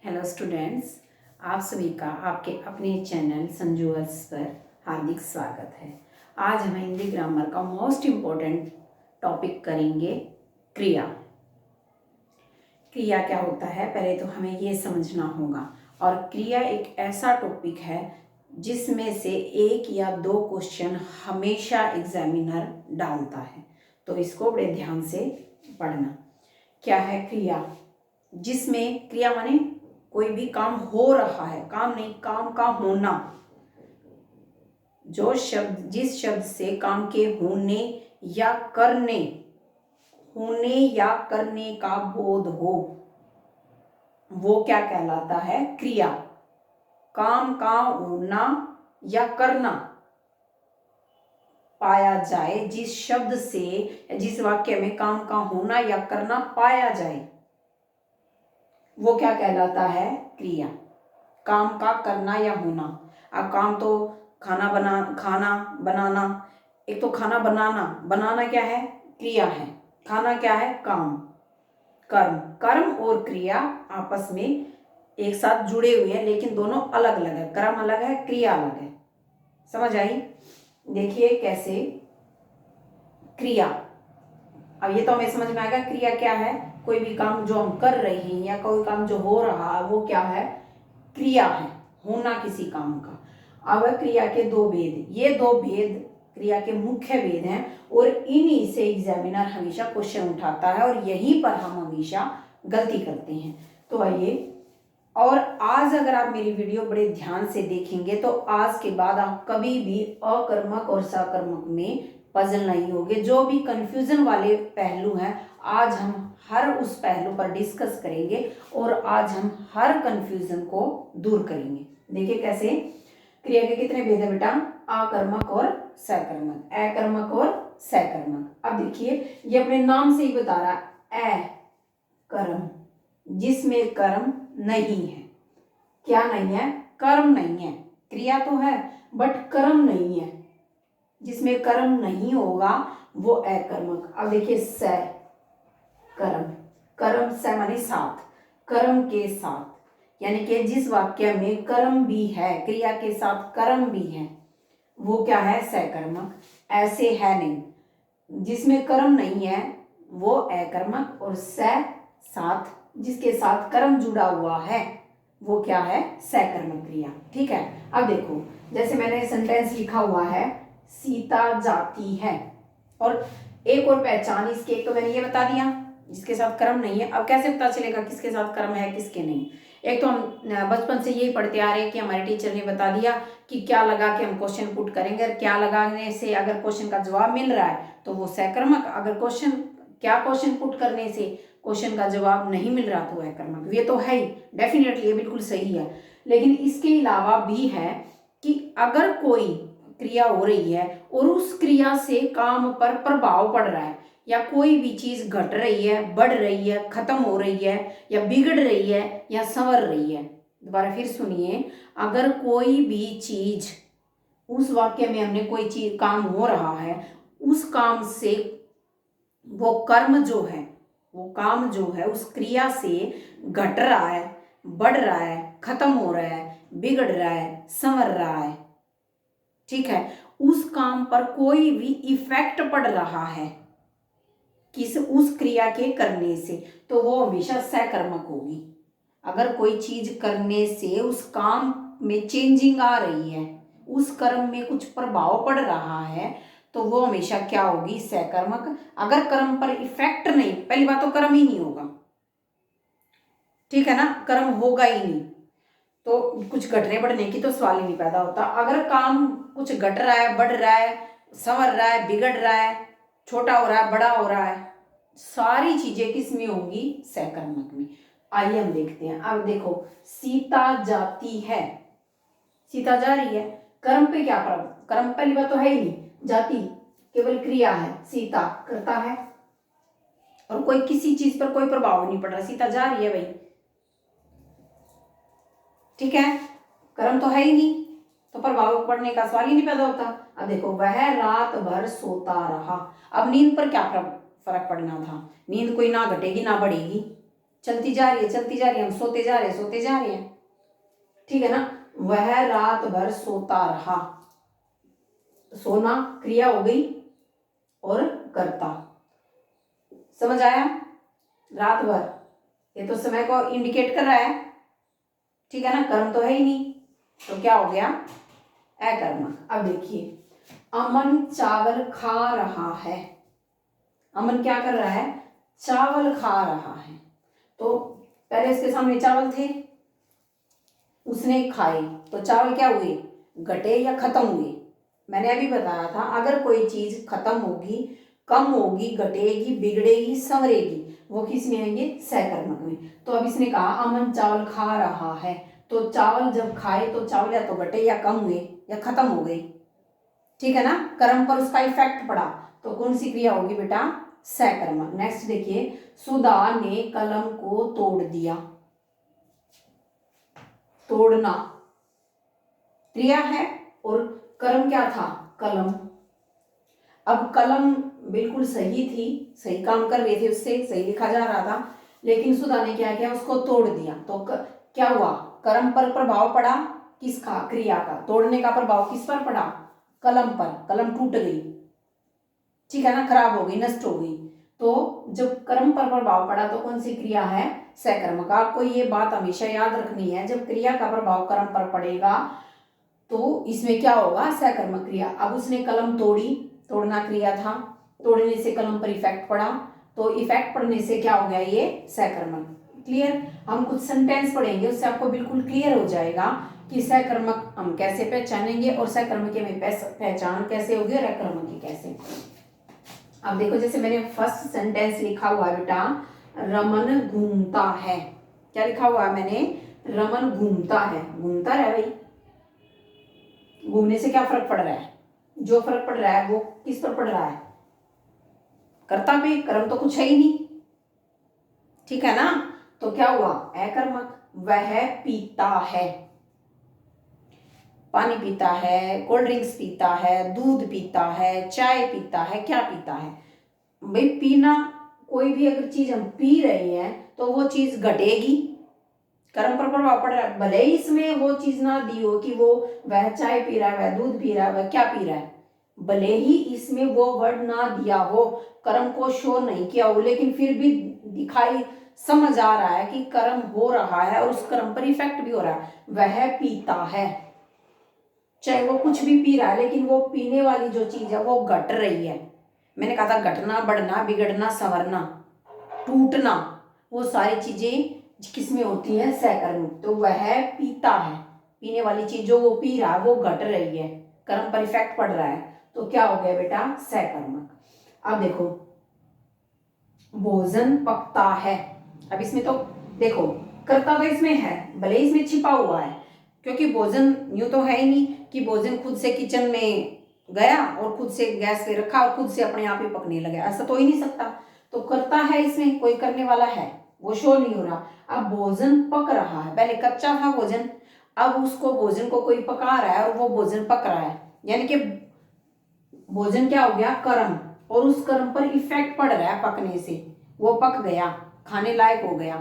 Hello students, आप सभी का आपके अपने चैनल संजू वर्ड्स पर हार्दिक स्वागत है। आज हम हिंदी ग्रामर का मोस्ट इम्पोर्टेंट टॉपिक करेंगे क्रिया। क्रिया क्या होता है पहले तो हमें ये समझना होगा। और क्रिया एक ऐसा टॉपिक है जिसमें से एक या दो क्वेश्चन हमेशा एग्जामिनर डालता है, तो इसको बड़े ध्यान से पढ़ना। क्या है क्रिया? जिसमें क्रिया माने कोई भी काम हो रहा है, काम नहीं, काम का होना। जो शब्द जिस शब्द से काम के होने या करने का बोध हो, वो क्या कहलाता है? क्रिया। काम का होना या करना पाया जाए, जिस शब्द से जिस वाक्य में काम का होना या करना पाया जाए, वो क्या कहलाता है? क्रिया। काम का करना या होना। अब काम तो खाना बनाना, एक तो खाना बनाना क्या है? क्रिया है। खाना क्या है? काम, कर्म और क्रिया आपस में एक साथ जुड़े हुए हैं, लेकिन दोनों अलग अलग है। कर्म अलग है, क्रिया अलग है। समझ आई? देखिए कैसे क्रिया। अब ये तो हमें समझ में आएगा क्रिया क्या है। कोई भी काम जो हम कर रहे हैं या कोई काम जो हो रहा है, वो क्या है? क्रिया है, होना किसी काम का। अब क्रिया के दो भेद, ये दो भेद क्रिया के मुख्य भेद हैं, और इन्हीं से एग्जामिनर हमेशा क्वेश्चन उठाता है, और यहीं पर हम हमेशा गलती करते हैं। तो आइए, और आज अगर आप मेरी वीडियो बड़े ध्यान से देखेंगे तो आज के बाद आप कभी भी अकर्मक और सकर्मक में पजल नहीं होगे। जो भी कंफ्यूजन वाले पहलू हैं, आज हम हर उस पहलू पर डिस्कस करेंगे, और आज हम हर कंफ्यूजन को दूर करेंगे। देखिए कैसे। क्रिया के कितने भेद है बेटा? अकर्मक और सकर्मक, अकर्मक और सकर्मक। अब देखिए, ये अपने नाम से ही बता रहा है, कर्म, जिसमें कर्म नहीं है। क्या नहीं है? कर्म नहीं है। क्रिया तो है बट कर्म नहीं है। जिसमें कर्म नहीं होगा वो अकर्मक। अब देखिए, स कर्म, कर्म से माने साथ, कर्म के साथ, यानी कि जिस वाक्य में कर्म भी है, क्रिया के साथ कर्म भी है, वो क्या है? सकर्मक। ऐसे है नहीं, जिसमें कर्म नहीं है वो अकर्मक, और साथ जिसके साथ कर्म जुड़ा हुआ है वो क्या है? सकर्मक क्रिया। ठीक है। अब देखो, जैसे मैंने सेंटेंस लिखा हुआ है, सीता जाती है, और एक और पहचान इसके, एक तो मैंने ये बता दिया जिसके साथ कर्म नहीं है। अब कैसे पता चलेगा किसके साथ कर्म है किसके नहीं? एक तो हम बचपन से यही पढ़ते आ रहे हैं कि हमारे टीचर ने बता दिया कि क्या लगा के हम क्वेश्चन पुट करेंगे, क्या लगाने से अगर क्वेश्चन का जवाब मिल रहा है तो वो सकर्मक, अगर क्वेश्चन पुट करने से क्वेश्चन का जवाब नहीं मिल रहा तो अकर्मक। ये तो है ही, डेफिनेटली ये बिल्कुल सही है। लेकिन इसके अलावा भी है कि अगर कोई क्रिया हो रही है और उस क्रिया से काम पर प्रभाव पड़ रहा है, या कोई भी चीज घट रही है, बढ़ रही है, खत्म हो रही है, या बिगड़ रही है, या संवर रही है। दोबारा फिर सुनिए, अगर कोई भी चीज, उस वाक्य में हमने कोई चीज काम हो रहा है, उस काम से वो कर्म जो है, वो काम जो है उस क्रिया से घट रहा है, बढ़ रहा है, खत्म हो रहा है, बिगड़ रहा है, संवर रहा है, ठीक है, उस काम पर कोई भी इफेक्ट पड़ रहा है उस क्रिया के करने से, तो वो हमेशा सकर्मक होगी। अगर कोई चीज करने से उस काम में चेंजिंग आ रही है, उस कर्म में कुछ प्रभाव पड़ रहा है, तो वो हमेशा क्या होगी? सकर्मक। अगर कर्म पर इफेक्ट नहीं, पहली बात तो कर्म ही नहीं होगा, ठीक है ना, कर्म होगा ही नहीं, तो कुछ घटने बढ़ने की तो सवाल ही नहीं पैदा होता। अगर काम कुछ घट रहा है, बढ़ रहा है, संवर रहा है, बिगड़ रहा है, छोटा हो रहा है, बड़ा हो रहा है, सारी चीजें किस में होंगी? सकर्मक में। आइए हम देखते हैं। अब देखो, सीता जाती है, सीता जा रही है, कर्म पे क्या प्रभाव? कर्म पहली बात तो है ही नहीं, जाती केवल क्रिया है, सीता करता है, और कोई किसी चीज पर कोई प्रभाव नहीं पड़ रहा, सीता जा रही है भाई, ठीक है, कर्म तो है ही नहीं, तो प्रभाव पड़ने का सवाल ही नहीं पैदा होता। अब देखो, वह रात भर सोता रहा। अब नींद पर क्या फर्क पड़ना था? नींद कोई ना घटेगी ना बढ़ेगी, चलती जा रही है, चलती जा रही है, हम सोते जा रहे हैं, सोते जा रहे हैं, ठीक है ना। वह रात भर सोता रहा, सोना क्रिया हो गई और कर्ता, समझ आया। रात भर ये तो समय को इंडिकेट कर रहा है, ठीक है ना, कर्म तो है ही नहीं, तो क्या हो गया, अकर्मक। अब देखिए, अमन चावल खा रहा है, अमन क्या कर रहा है, चावल खा रहा है। तो पहले इसके सामने चावल थे, उसने खाए, तो चावल क्या हुए, घटे या खत्म हुए। मैंने अभी बताया था, अगर कोई चीज खत्म होगी, कम होगी, घटेगी, बिगड़ेगी, संवरेगी, वो किस में आएंगे, सकर्मक में। तो अब इसने कहा अमन चावल खा रहा है, तो चावल जब खाए तो चावल या तो घटे या कम हुए या खत्म हो गए, ठीक है ना, कर्म पर उसका इफेक्ट पड़ा, तो कौन सी क्रिया होगी बेटा, सकर्मक। नेक्स्ट देखिए, सुधा ने कलम को तोड़ दिया, तोड़ना क्रिया है और कर्म क्या था, कलम। अब कलम बिल्कुल सही थी, सही काम कर रही थी, उससे सही लिखा जा रहा था, लेकिन सुधा ने क्या किया, उसको तोड़ दिया। तो क्या हुआ, कर्म पर प्रभाव पड़ा, किसका, क्रिया का। तोड़ने का प्रभाव किस पर पड़ा, कलम पर, कलम टूट गई, ठीक है ना, खराब हो गई, नष्ट हो गई। तो जब कर्म पर प्रभाव पड़ा तो कौन सी क्रिया है, सकर्मक। आपको ये बात हमेशा याद रखनी है, जब क्रिया का प्रभाव कर्म पर पड़ेगा तो इसमें क्या होगा, सकर्मक क्रिया। अब उसने कलम तोड़ी, तोड़ना क्रिया था, तोड़ने से कलम पर इफेक्ट पड़ा, तो इफेक्ट पड़ने से क्या हो गया, ये सकर्मक। क्लियर। हम कुछ सेंटेंस पढ़ेंगे, उससे आपको बिल्कुल क्लियर हो जाएगा कि सकर्मक हम कैसे पहचानेंगे और सकर्मक की हमें पहचान कैसे होगी और अकर्मक की कैसे। अब देखो, जैसे मैंने फर्स्ट सेंटेंस लिखा हुआ है बेटा, रमन घूमता है। क्या लिखा हुआ है मैंने, रमन घूमता है, घूमता रहे भाई, घूमने से क्या फर्क पड़ रहा है, जो फर्क पड़ रहा है वो किस पर पड़ रहा है, कर्ता पे, कर्म तो कुछ है ही नहीं, ठीक है ना। तो क्या हुआ, अकर्मक। वह पीता है, पानी पीता है, कोल्ड ड्रिंक्स पीता है, दूध पीता है, चाय पीता है, क्या पीता है भाई, पीना। कोई भी अगर चीज हम पी रहे हैं तो वो चीज घटेगी, कर्म पर प्रभाव पड़ रहा है, भले ही इसमें वो चीज ना दी हो कि वो वह चाय पी रहा है, वह दूध पी रहा है, वह क्या पी रहा है, भले ही इसमें वो वर्ड ना दिया हो, कर्म को शो नहीं किया हो, लेकिन फिर भी दिखाई समझ आ रहा है कि कर्म हो रहा है और उस कर्म पर इफेक्ट भी हो रहा है। वह पीता है, चाहे वो कुछ भी पी रहा है, लेकिन वो पीने वाली जो चीज है वो घट रही है। मैंने कहा था घटना, बढ़ना, बिगड़ना, संवरना, टूटना, वो सारी चीजें किसमें होती है, सकर्म। तो वह पीता है, पीने वाली चीज जो वो पी रहा है वो घट रही है, कर्म पर इफेक्ट पड़ रहा है, तो क्या हो गया बेटा, सकर्मक। अब देखो, भोजन पकता है। अब इसमें तो देखो, कर्ता तो इसमें है, भले इसमें छिपा हुआ है, क्योंकि भोजन यूं तो है ही नहीं कि भोजन खुद से किचन में गया और खुद से गैस पे रखा और खुद से अपने आप ही पकने लगा, ऐसा तो ही नहीं सकता। तो कर्ता है, इसमें कोई करने वाला है, वो शो नहीं हो रहा। अब भोजन पक रहा है, पहले कच्चा था भोजन, अब उसको भोजन को कोई पका रहा है और वो भोजन पक रहा है, यानी कि भोजन क्या हो गया, कर्म, और उस कर्म पर इफेक्ट पड़ रहा है पकने से, वो पक गया, खाने लायक हो गया,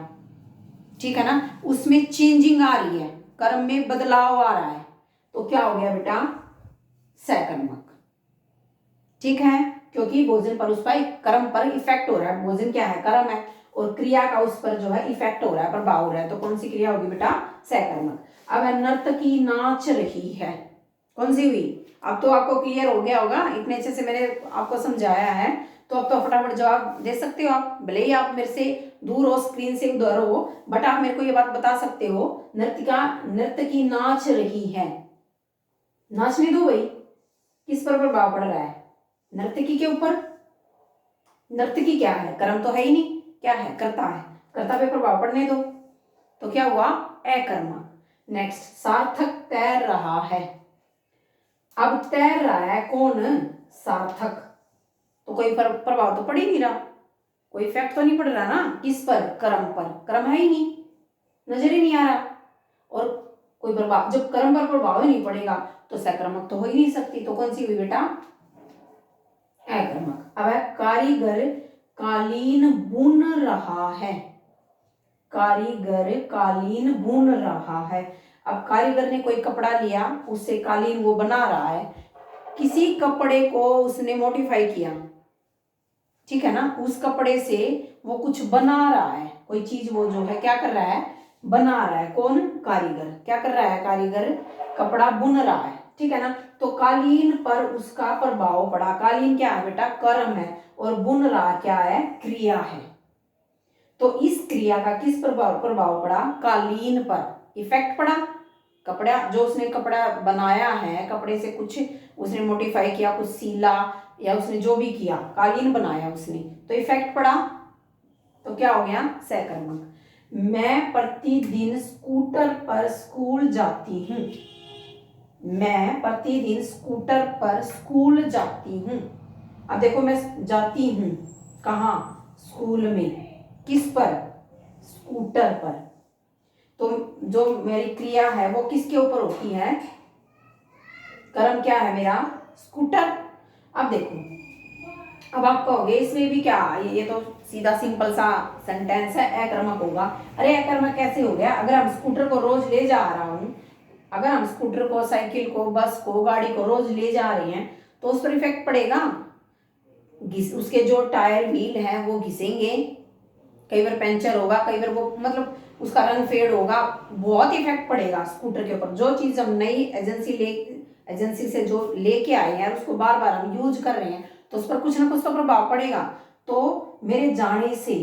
ठीक है ना, उसमें चेंजिंग आ रही है, कर्म में बदलाव आ रहा है, तो क्या हो गया बेटा, सकर्मक, ठीक है, क्योंकि भोजन पर उसका कर्म पर इफेक्ट हो रहा है, भोजन क्या है, कर्म है, और क्रिया का उस पर जो है इफेक्ट हो रहा है, प्रभाव हो रहा है, तो कौन सी क्रिया होगी बेटा, सकर्मक। अब नर्तकी नाच रही है, कौन सी हुई, अब तो आपको क्लियर हो गया होगा, इतने अच्छे से मैंने आपको समझाया है, तो अब तो फटाफट जवाब दे सकते हो आप, भले ही आप मेरे से दूर हो, स्क्रीन से उधर हो, बट आप मेरे को ये बात बता सकते हो, नर्तकी नाच रही है, नाचने दो भाई, किस पर प्रभाव पड़ रहा है, नर्तकी के ऊपर। नर्तकी क्या है, कर्म तो है ही नहीं, क्या है, कर्ता है, कर्ता पे प्रभाव पड़ने दो, तो क्या हुआ, अकर्मक। नेक्स्ट, सार्थक तैर रहा है। अब तैर रहा है कौन, सार्थक, तो कोई प्रभाव तो पड़ ही नहीं रहा, कोई इफेक्ट तो नहीं पड़ रहा ना, किस पर, कर्म पर, कर्म है ही नहीं, नजर ही नहीं आ रहा, और कोई प्रभाव, जब कर्म पर प्रभाव ही नहीं पड़ेगा तो सकर्मक तो हो ही नहीं सकती, तो कौन सी हुई बेटा, अकर्मक। अब है कारीगर कालीन बुन रहा है, कारीगर कालीन बुन रहा है। अब कारीगर ने कोई कपड़ा लिया, उससे कालीन वो बना रहा है, किसी कपड़े को उसने मॉडिफाई किया, ठीक है ना, उस कपड़े से वो कुछ बना रहा है, कोई चीज वो जो है क्या कर रहा है, बना रहा है। कौन? कारीगर। क्या कर रहा है? कारीगर कपड़ा बुन रहा है, ठीक है ना। तो कालीन पर उसका प्रभाव पड़ा। कालीन क्या है बेटा? कर्म है, और बुन रहा क्या है? क्रिया है। तो इस क्रिया का किस प्रभाव प्रभाव पड़ा? कालीन पर इफेक्ट पड़ा। कपड़ा जो उसने कपड़ा बनाया है, कपड़े से कुछ उसने मोडिफाई किया, कुछ सीला या उसने जो भी किया, कालीन बनाया उसने, तो इफेक्ट पड़ा। तो क्या हो गया? सहकर्मक। मैं प्रतिदिन स्कूटर पर स्कूल जाती हूँ। मैं प्रतिदिन स्कूटर पर स्कूल जाती हूँ। अब देखो, मैं जाती हूँ कहाँ? स्कूल में। किस पर? स्कूटर पर। तो जो मेरी क्रिया है वो किसके ऊपर होती है? कर्म क्या है मेरा? स्कूटर। अब देखो, अब आप कहोगे इसमें भी क्या, ये तो सीधा सिंपल सा सेंटेंस है, अकर्मक होगा। अरे अकर्मक कैसे हो गया? अगर हम स्कूटर को रोज ले जा रहा हूँ, अगर हम स्कूटर को, साइकिल को, बस को, गाड़ी को रोज ले जा रहे हैं, तो उस पर इफेक्ट पड़ेगा। उसके जो टायर व्हील हैं वो घिसेंगे, कई बार पंचर होगा, कई बार वो मतलब उसका रंग फेड होगा, बहुत इफेक्ट पड़ेगा स्कूटर के ऊपर। जो चीज हम नई एजेंसी से जो लेके आए हैं, उसको बार बार हम यूज कर रहे हैं, तो उस पर कुछ ना कुछ तो प्रभाव पड़ेगा। तो मेरे जाने से,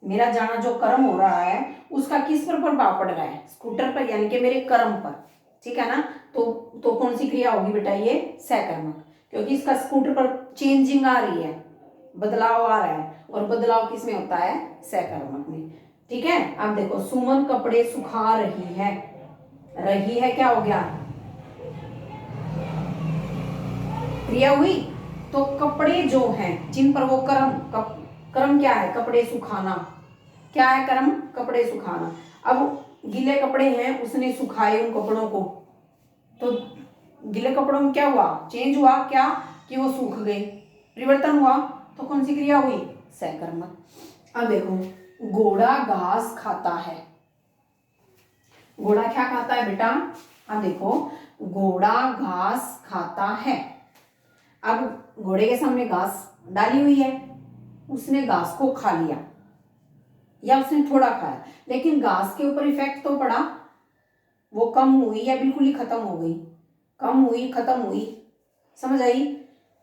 मेरा जाना जो कर्म हो रहा है, उसका किस पर प्रभाव पड़ रहा है? स्कूटर पर, यानी कि मेरे कर्म पर, ठीक है ना। तो कौन सी क्रिया होगी बेटा? ये सहकर्मक, क्योंकि इसका स्कूटर पर चेंजिंग आ रही है, बदलाव आ रहा है, और बदलाव किस में होता है? सहकर्मक में, ठीक है। अब देखो, सुमन कपड़े सुखा रही है। रही है क्या हो गया? क्रिया हुई। तो कपड़े जो हैं जिन पर वो कर्म, कर्म क्या है? कपड़े सुखाना। क्या है कर्म? कपड़े सुखाना। अब गीले कपड़े हैं, उसने सुखाए उन कपड़ों को, तो गीले कपड़ों में क्या हुआ? चेंज हुआ क्या? कि वो सूख गए, परिवर्तन हुआ। तो कौन सी क्रिया हुई? सहकर्मक। अब देखो, घोड़ा घास खाता है। घोड़ा क्या खाता है बेटा? अब देखो, घोड़ा घास खाता है। अब घोड़े के सामने घास डाली हुई है, उसने घास को खा लिया, या उसने थोड़ा खाया, लेकिन घास के ऊपर इफेक्ट तो पड़ा। वो कम हुई या बिल्कुल ही खत्म हो गई? कम हुई, खत्म हुई, समझ आई?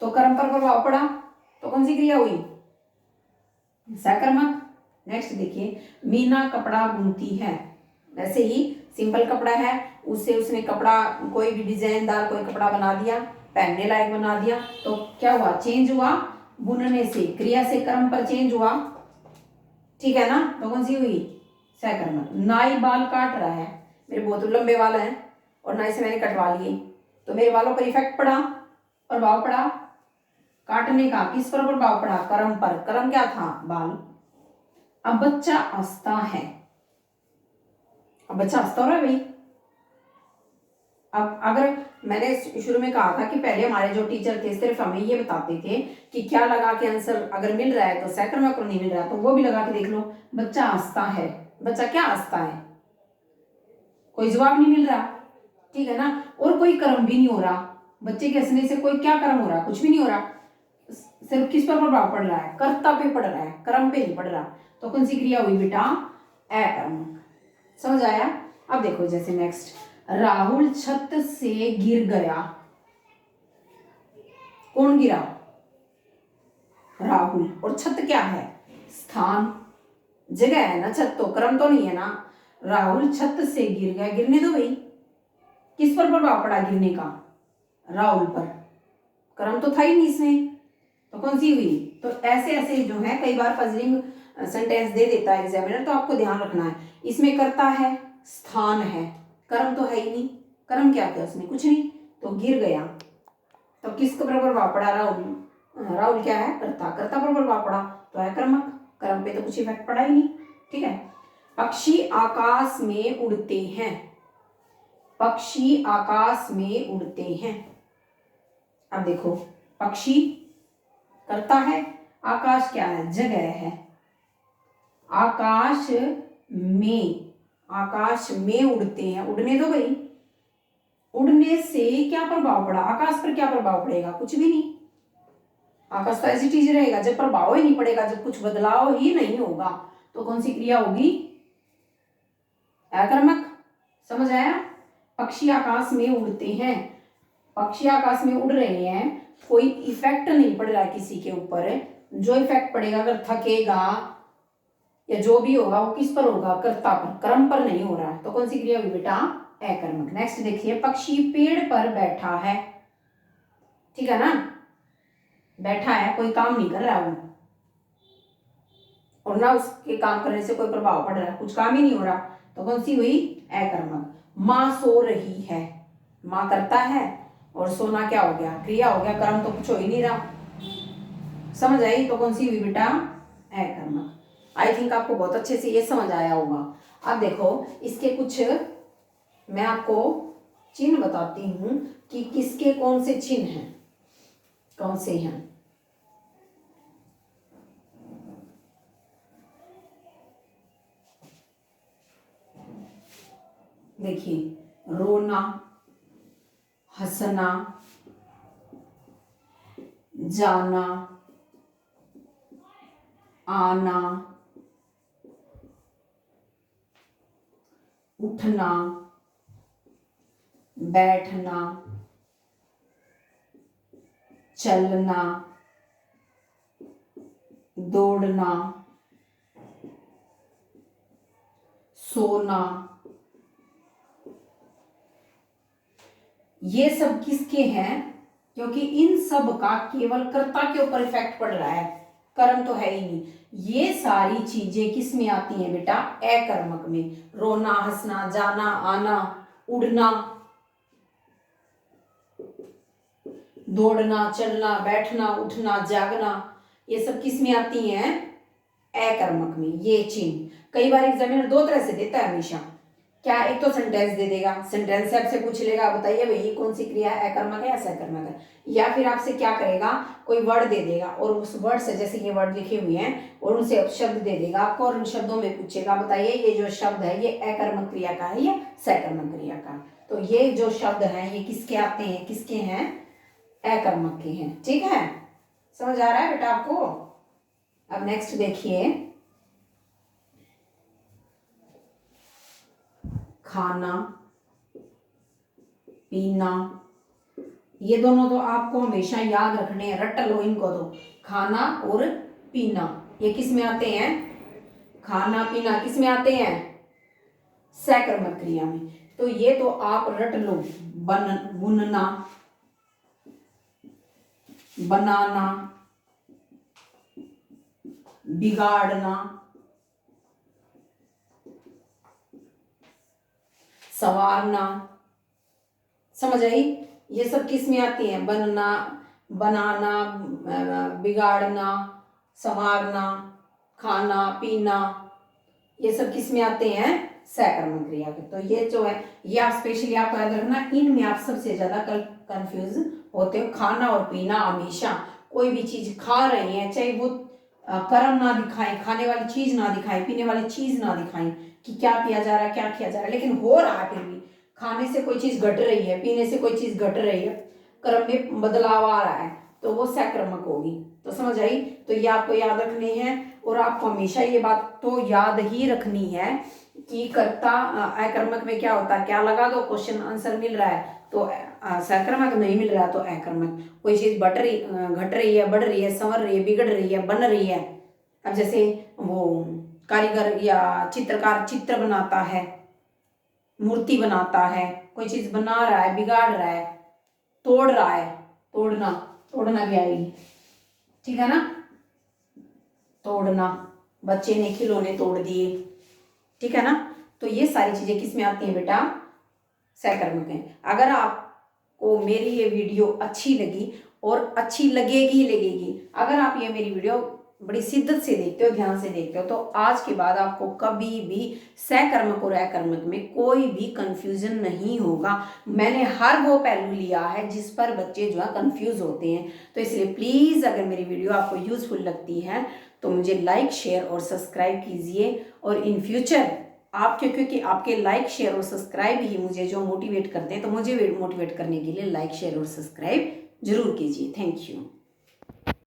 तो कर्म पर प्रभाव पड़ा। तो कौन सी क्रिया हुई? सकर्मक। नेक्स्ट देखिए, मीना कपड़ा बुनती है। वैसे ही सिंपल कपड़ा है, उससे उसने कपड़ा कोई भी डिजाइनदार कोई कपड़ा बना दिया, पहनने लायक बना दिया, तो क्या हुआ? चेंज हुआ। बुनने से, क्रिया से कर्म पर चेंज हुआ, ठीक है ना। तो कौन सी हुई? सहकर्मक। नाई बाल काट रहा है। मेरे बहुत लंबे बाल हैं और नाई से मैंने कटवा लिए, तो मेरे बालों पर इफेक्ट पड़ा, प्रभाव पड़ा काटने का। किस पर प्रभाव पड़ा? कर्म पर। कर्म क्या था? बाल। अब बच्चा हंसता है। अब बच्चा हंसता हो रहा है भाई। अब अगर मैंने शुरू में कहा था कि पहले हमारे जो टीचर थे सिर्फ हमें ये बताते थे कि क्या लगा के आंसर अगर मिल रहा है तो सहकर्मक, और नहीं मिल रहा है तो वो भी लगा के देख लो। बच्चा हंसता है। बच्चा क्या हंसता है? कोई जवाब नहीं मिल रहा, ठीक है ना। और कोई कर्म भी नहीं हो रहा, बच्चे के हंसने से कोई क्या कर्म हो रहा? कुछ भी नहीं हो रहा। सिर्फ किस पर प्रभाव पड़ रहा है? कर्ता पे पड़ रहा है, कर्म पे नहीं पड़ रहा। तो कौन सी क्रिया हुई बेटा? अकर्मक। समझ आया? अब देखो, जैसे नेक्स्ट, राहुल छत से गिर गया। कौन गिरा? राहुल। और छत क्या है? स्थान, जगह है ना, छत तो कर्म तो नहीं है ना। राहुल छत से गिर गया, गिरने दो भाई। किस पर प्रभाव पड़ा गिरने का? राहुल पर। कर्म तो था ही नहीं इसमें, तो कौन सी हुई? तो ऐसे ऐसे जो है, कई बार पजलिंग सेंटेंस दे देता है एग्जामिनर, तो आपको ध्यान रखना है। इसमें कर्ता है, स्थान है, कर्म तो है ही नहीं। कर्म क्या किया उसने? कुछ नहीं, तो गिर गया। तो किसके पर प्रभाव पड़ा? राहुल। राहुल क्या है? कर्ता। कर्ता पर प्रभाव पड़ा तो है कर्मक। कर्म पे तो कुछ इफेक्ट पड़ा ही नहीं, ठीक है। पक्षी आकाश में उड़ते हैं। पक्षी आकाश में उड़ते हैं। अब देखो, पक्षी करता है, आकाश क्या है? जगह है। आकाश में, आकाश में उड़ते हैं, उड़ने दो भाई। उड़ने से क्या प्रभाव पड़ा, आकाश पर क्या प्रभाव पड़ेगा, कुछ भी नहीं। आकाश तो ऐसी चीज रहेगा जब प्रभाव ही नहीं पड़ेगा, जब कुछ बदलाव ही नहीं होगा, तो कौन सी क्रिया होगी, अकर्मक। समझ आया। पक्षी आकाश में उड़ते हैं, पक्षी आकाश में उड़ रहे हैं, कोई इफेक्ट नहीं पड़ रहा है किसी के ऊपर। जो इफेक्ट पड़ेगा अगर थकेगा या जो भी होगा वो किस पर होगा, कर्ता पर, कर्म पर नहीं हो रहा है, तो कौन सी क्रिया होगी बेटा, अकर्मक। नेक्स्ट देखिए, पक्षी पेड़ पर बैठा है, ठीक है ना, बैठा है, कोई काम नहीं कर रहा वो, और ना उसके काम करने से कोई प्रभाव पड़ रहा है, कुछ काम ही नहीं हो रहा, तो कौन सी हुई, अकर्मक। माँ सो रही है, माँ करता है और सोना क्या हो गया, क्रिया हो गया, कर्म तो कुछ हो ही नहीं रहा। समझ आई, तो कौन सी हुई बेटा, अकर्मक। आई थिंक आपको बहुत अच्छे से ये समझ आया होगा। अब देखो इसके कुछ मैं आपको चिन्ह बताती हूं कि किसके कौन से चिन्ह हैं, कौन से हैं। देखिए, रोना, हंसना, जाना, आना, उठना, बैठना, चलना, दौड़ना, सोना, ये सब किसके हैं, क्योंकि इन सब का केवल कर्ता के ऊपर इफेक्ट पड़ रहा है, कर्म तो है ही नहीं। ये सारी चीजें किस में आती हैं बेटा, अकर्मक में। रोना, हंसना, जाना, आना, उड़ना, दौड़ना, चलना, बैठना, उठना, जागना, ये सब किस में आती हैं, अकर्मक में। ये चिन्ह कई बार एग्जामिनर दो तरह से देता है हमेशा, क्या, एक तो सेंटेंस दे देगा, सेंटेंस से आपसे पूछ लेगा बताइए भाई ये कौन सी क्रिया अकर्मक है या सकर्मक है, या फिर आपसे क्या करेगा, कोई वर्ड दे देगा और उस वर्ड से, जैसे ये वर्ड लिखे हुए हैं और उनसे शब्द दे देगा आपको और उन शब्दों में पूछेगा बताइए ये जो शब्द है ये अकर्मक क्रिया का है या सकर्मक क्रिया का। तो ये जो शब्द है ये किसके आते हैं, किसके हैं, अकर्मक के हैं। ठीक है, समझ आ रहा है बेटा आपको। अब नेक्स्ट देखिए, खाना, पीना, ये दोनों तो आपको हमेशा याद रखने हैं, रट लो इनको तो। खाना और पीना ये किस में आते हैं, खाना पीना किस में आते हैं, सकर्मक क्रिया में। तो ये तो आप रट लो, बुनना, बनाना, बिगाड़ना, संवारना। समझ आई, ये सब किस में आती हैं, बनना, बनाना, बिगाड़ना, संवारना, खाना पीना, ये सब किस में आते हैं, सकर्मक क्रिया के। तो ये जो है ये आप स्पेशली आपको याद रखना, इनमें आप सबसे ज्यादा कंफ्यूज होते हो। खाना और पीना, हमेशा कोई भी चीज खा रहे हैं चाहे वो कर्म ना दिखाए, खाने वाली चीज ना दिखाए, पीने वाली चीज ना दिखाए कि क्या पिया जा रहा है क्या किया जा रहा है, लेकिन हो रहा है फिर भी, खाने से कोई चीज घट रही है, पीने से कोई चीज घट रही है, कर्म में बदलाव आ रहा है, तो वो सकर्मक होगी। तो समझ आई, तो ये आपको याद रखने हैं और आपको हमेशा ये बात तो याद ही रखनी है कि कर्ता अकर्मक में क्या होता है, क्या लगा दो क्वेश्चन आंसर मिल रहा है तो सकर्मक, नहीं मिल रहा तो अकर्मक। कोई चीज घट रही है, बढ़ रही है, संवर रही है, बिगड़ रही है, बन रही है। अब जैसे वो कारीगर या चित्रकार चित्र बनाता है, मूर्ति बनाता है, कोई चीज बना रहा है, बिगाड़ रहा है, तोड़ रहा है, तोड़ना भी आएगी, ठीक है ना, तोड़ना, बच्चे ने खिलौने तोड़ दिए, ठीक है ना। तो ये सारी चीजें किस में आती हैं बेटा, सकर्मक है। अगर आपको मेरी ये वीडियो अच्छी लगी और अच्छी लगेगी, अगर आप ये मेरी वीडियो बड़ी शिद्दत से देखते हो, ध्यान से देखते हो, तो आज के बाद आपको कभी भी सकर्मक और अकर्मक में कोई भी कंफ्यूजन नहीं होगा। मैंने हर वो पहलू लिया है जिस पर बच्चे जो है कंफ्यूज होते हैं। तो इसलिए प्लीज अगर मेरी वीडियो आपको यूजफुल लगती है तो मुझे लाइक शेयर और सब्सक्राइब कीजिए। और इन फ्यूचर आपके, क्योंकि आपके लाइक शेयर और सब्सक्राइब ही मुझे जो मोटिवेट करते हैं, तो मुझे मोटिवेट करने के लिए लाइक शेयर और सब्सक्राइब जरूर कीजिए। Thank you.